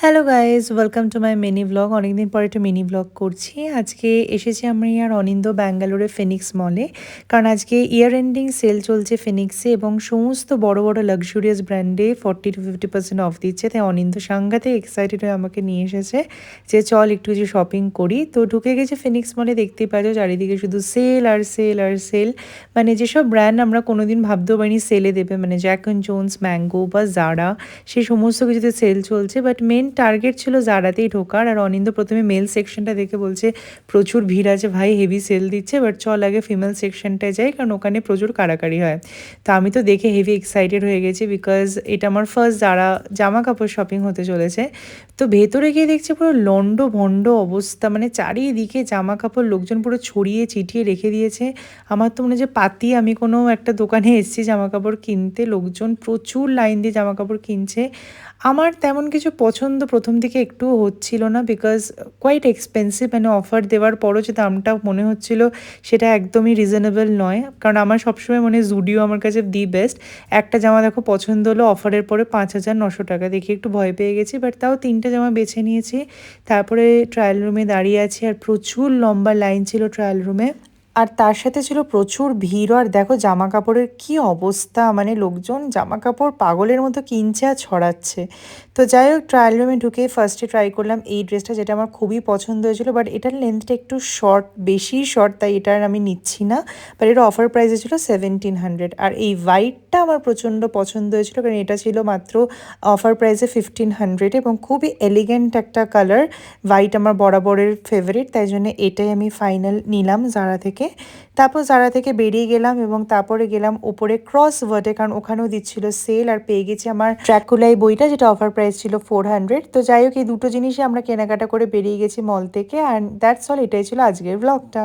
Hello guys, welcome to my mini blog. অনেকদিন পরে একটা মিনি ব্লগ করছি। আজকে এসেছি আমি আর অনিন্দ ব্যাঙ্গালোরে ফিনিক্স মলে, কারণ আজকে ইয়ার এন্ডিং সেল চলছে ফিনিক্সে এবং সমস্ত বড় বড় লাক্সুরিয়াস ব্র্যান্ডে 40 to 50% অফ দিচ্ছে। তাই অনিন্দ সাংঘাতে এক্সাইটেড হয়ে আমাকে নিয়ে এসেছে যে চল একটু যে শপিং করি। তো ঢুকে গেছে ফিনিক্স মলে, দেখতেই পাচ্ছ চারিদিকে শুধু সেল আর সেল আর সেল। মানে যেসব ব্র্যান্ড আমরা কোনোদিন ভাবতেও পারিনি সেলে দেবে, মানে জ্যাক অ্যান্ড জোন্স, ম্যাঙ্গো বা জারা, সেই সমস্ত কিছুতে সেল চলছে। বাট মেন টার্গেট ছিল জারাতেই ঢোকার। আর অনিন্দ প্রথমে মেল সেকশনটা দেখে বলছে প্রচুর ভিড় আছে ভাই, হেভি সেল দিচ্ছে, বাট চল আগে ফিমেল সেকশনটায় যাই, কারণ ওখানে প্রচুর কাড়াকাড়ি হয়। তো আমি তো দেখে হেভি এক্সাইটেড হয়ে গেছি, বিকজ এটা আমার ফার্স্ট জারা জামা কাপড় শপিং হতে চলেছে। তো ভেতরে গিয়ে দেখছি পুরো লন্ড ভন্ড অবস্থা, মানে চারিদিকে জামা কাপড় লোকজন পুরো ছড়িয়ে ছিটিয়ে রেখে দিয়েছে। আমার তো মনে হয় যে পাতি আমি কোনো একটা দোকানে এসেছি জামা কাপড় কিনতে, লোকজন প্রচুর লাইন দিয়ে জামা কাপড় কিনছে। আমার তেমন কিছু পছন্দ প্রথম দিকে একটুও হচ্ছিল না, বিকজ কোয়াইট এক্সপেন্সিভ, মানে অফার দেওয়ার পরও যে দামটা মনে হচ্ছিল সেটা একদমই রিজনেবল নয়। কারণ আমার সবসময় মনে হয় জুডিও আমার কাছে দি বেস্ট। একটা জামা দেখো পছন্দ হলো, অফারের পরে 5,900 টাকা, দেখে একটু ভয় পেয়ে গেছি, বাট তাও 3টে জামা বেছে নিয়েছি। তারপরে ট্রায়াল রুমে দাঁড়িয়ে আছি, আর প্রচুর লম্বা লাইন ছিল ট্রায়াল রুমে, আর তার সাথে ছিল প্রচুর ভিড়ও। আর দেখো জামা কাপড়ের কি অবস্থা, মানে লোকজন জামা কাপড় পাগলের মতো কিনছে আর ছড়াচ্ছে। তো যাই হোক, ট্রায়াল রুমে ঢুকে ফার্স্টে ট্রাই করলাম এই ড্রেসটা, যেটা আমার খুবই পছন্দ হয়েছিল, বাট এটার লেন্থটা একটু শর্ট, বেশি শর্ট, তাই এটার আমি নিচ্ছি না। বাট এটা অফার প্রাইসে ছিল 1700। আর এই হোয়াইটটা আমার প্রচণ্ড পছন্দ হয়েছিল, কারণ এটা ছিল মাত্র অফার প্রাইসে 1500, এবং খুবই এলিগেন্ট একটা কালার। হোয়াইট আমার বরাবরের ফেভারিট, তাই জন্য এটাই আমি ফাইনাল নিলাম জারা থেকে। তারপর জারা থেকে বেরিয়ে গেলাম এবং তারপরে গেলাম ওপরে ক্রস ওয়ার্ডে, কারণ ওখানেও দিচ্ছিল সেল, আর পেয়ে গেছি আমার ট্র্যাকুলাই বইটা, যেটা অফার প্রাইস ছিল 400। তো যাই হোক, এই দুটো জিনিসই আমরা কেনাকাটা করে বেরিয়ে গেছি মল থেকে। অ্যান্ড দ্যাটস অল, এটাই ছিল আজকের ব্লগটা।